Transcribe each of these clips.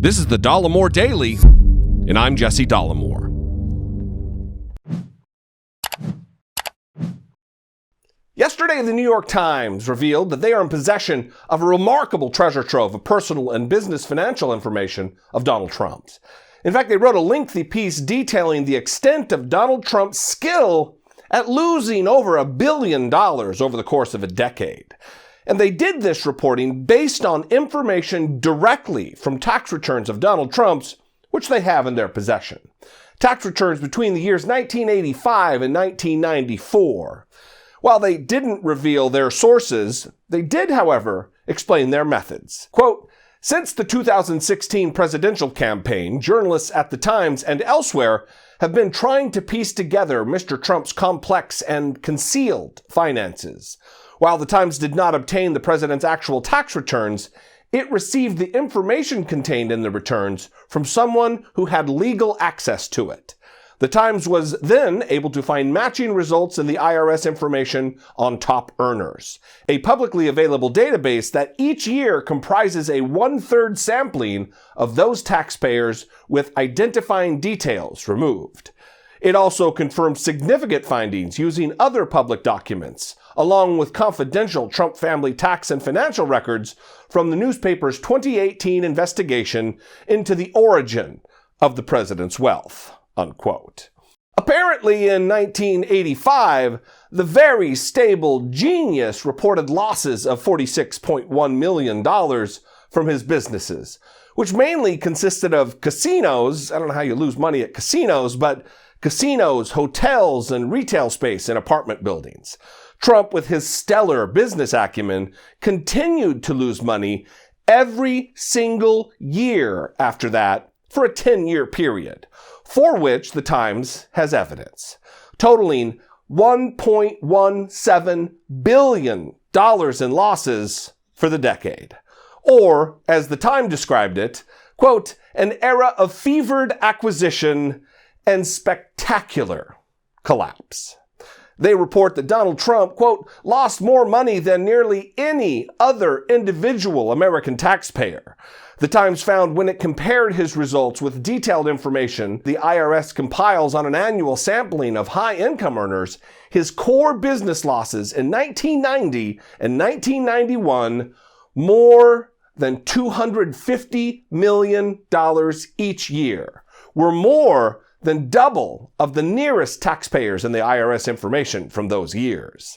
This is the Dollemore Daily, and I'm Jesse Dollemore. Yesterday, the New York Times revealed that they are in possession of a remarkable treasure trove of personal and business financial information of Donald Trump's. In fact, they wrote a lengthy piece detailing the extent of Donald Trump's skill at losing over $1 billion over the course of a decade. And they did this reporting based on information directly from tax returns of Donald Trump's, which they have in their possession. Tax returns between the years 1985 and 1994. While they didn't reveal their sources, they did, however, explain their methods. Quote, "Since the 2016 presidential campaign, journalists at the Times and elsewhere have been trying to piece together Mr. Trump's complex and concealed finances. While the Times did not obtain the president's actual tax returns, it received the information contained in the returns from someone who had legal access to it. The Times was then able to find matching results in the IRS information on top earners, a publicly available database that each year comprises a 1/3 sampling of those taxpayers with identifying details removed. It also confirmed significant findings using other public documents, along with confidential Trump family tax and financial records from the newspaper's 2018 investigation into the origin of the president's wealth." Unquote. Apparently in 1985, the very stable genius reported losses of $46.1 million from his businesses, which mainly consisted of casinos. I don't know how you lose money at casinos, but casinos, hotels, and retail space in apartment buildings. Trump, with his stellar business acumen, continued to lose money every single year after that for a 10-year period, for which the Times has evidence, totaling $1.17 billion in losses for the decade. Or, as the Times described it, quote, "an era of fevered acquisition and spectacular collapse." They report that Donald Trump, quote, "lost more money than nearly any other individual American taxpayer." The Times found when it compared his results with detailed information the IRS compiles on an annual sampling of high-income earners, his core business losses in 1990 and 1991 more than $250 million each year, were more than double of the nearest taxpayers in the IRS information from those years.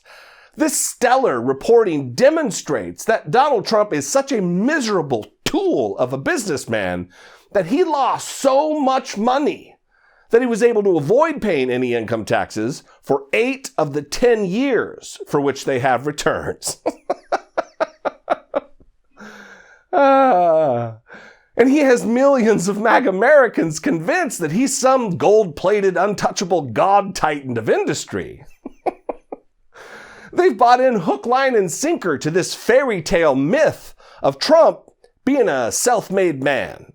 This stellar reporting demonstrates that Donald Trump is such a miserable tool of a businessman that he lost so much money that he was able to avoid paying any income taxes for 8 of the 10 years for which they have returns. And he has millions of MAGA Americans convinced that he's some gold-plated, untouchable god titan of industry. They've bought in hook, line, and sinker to this fairy tale myth of Trump being a self-made man.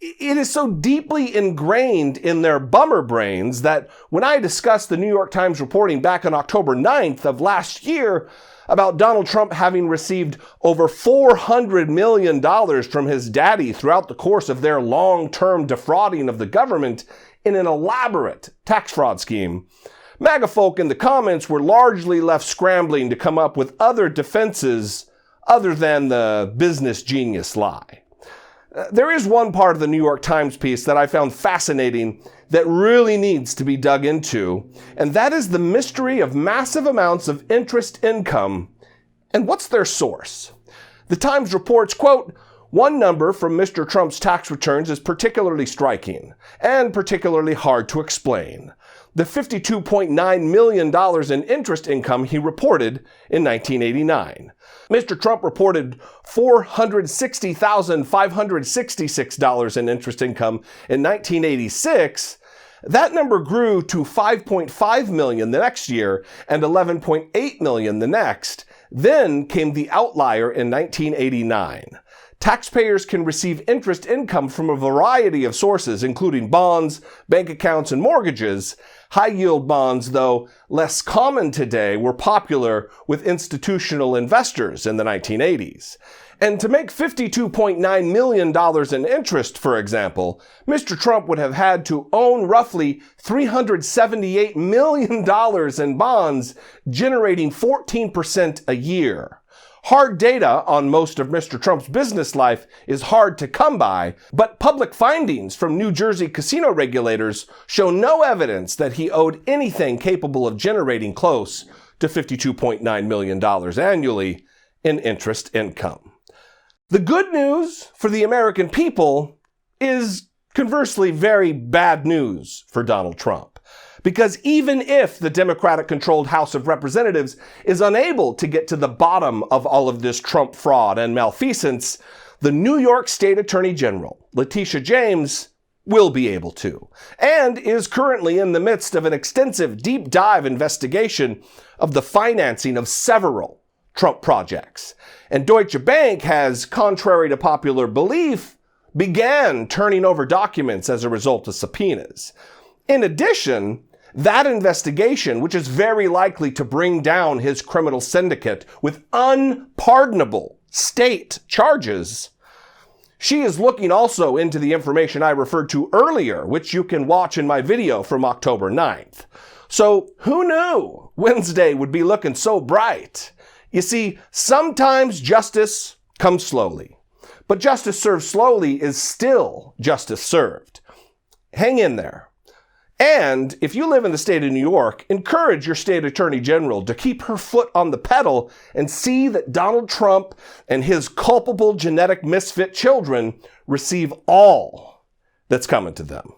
It is so deeply ingrained in their bummer brains that when I discussed the New York Times reporting back on October 9th of last year about Donald Trump having received over $400 million from his daddy throughout the course of their long-term defrauding of the government in an elaborate tax fraud scheme, MAGA folk in the comments were largely left scrambling to come up with other defenses other than the business genius lie. There is one part of the New York Times piece that I found fascinating that really needs to be dug into, and that is the mystery of massive amounts of interest income and what's their source. The Times reports, quote, "One number from Mr. Trump's tax returns is particularly striking and particularly hard to explain. The $52.9 million in interest income he reported in 1989. Mr. Trump reported $460,566 in interest income in 1986. That number grew to $5.5 million the next year and $11.8 million the next. Then came the outlier in 1989. Taxpayers can receive interest income from a variety of sources, including bonds, bank accounts, and mortgages. High-yield bonds, though less common today, were popular with institutional investors in the 1980s. And to make $52.9 million in interest, for example, Mr. Trump would have had to own roughly $378 million in bonds, generating 14% a year. Hard data on most of Mr. Trump's business life is hard to come by, but public findings from New Jersey casino regulators show no evidence that he owed anything capable of generating close to $52.9 million annually in interest income. The good news for the American people is conversely very bad news for Donald Trump. Because even if the Democratic-controlled House of Representatives is unable to get to the bottom of all of this Trump fraud and malfeasance, the New York State Attorney General, Letitia James, will be able to, and is currently in the midst of an extensive deep dive investigation of the financing of several Trump projects. And Deutsche Bank has, contrary to popular belief, began turning over documents as a result of subpoenas. In addition, that investigation, which is very likely to bring down his criminal syndicate with unpardonable state charges, she is looking also into the information I referred to earlier, which you can watch in my video from October 9th. So who knew Wednesday would be looking so bright? You see, sometimes justice comes slowly, but justice served slowly is still justice served. Hang in there. And if you live in the state of New York, encourage your state attorney general to keep her foot on the pedal and see that Donald Trump and his culpable genetic misfit children receive all that's coming to them.